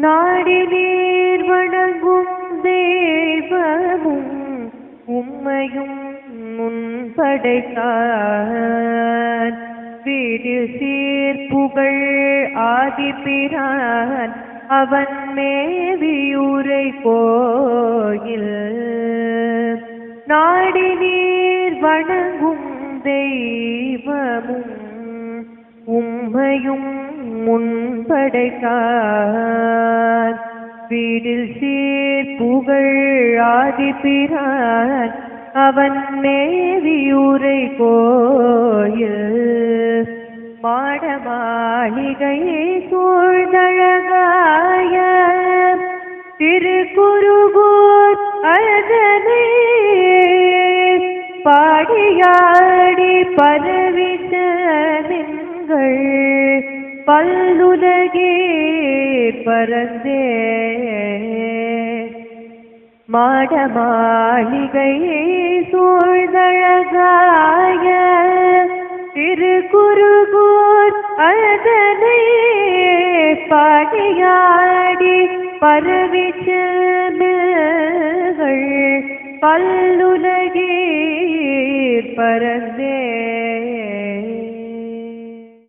நாடி நீர் வணங்கும் தெய்வமும் உம்மையும் முன்படைத்தான். வீடு சீர்புகழ் ஆதிபிரான் அவன் மேவியூரை கோயில். நாடி நீர் வணங்கும் தெய்வமும் உம்மையும் முன்படைத்தான். வீடில் சீர் புகழ் ஆதிபிரான் அவன் மேவியூரை கோயில். மாட மாளிகையை சூழ்ந்தழகாய திருக்குருகூர் அழகனை பாடியாடி பரவிட்ட நின்கள் பல்லுலகே பரந்தே. மாட மாளிகையை சூழ்ந்தழகாய திருக்குருகூர் அழகனை பாடியாடி பரவிட்ட நின்கள் பல்லுலகே பரந்தே.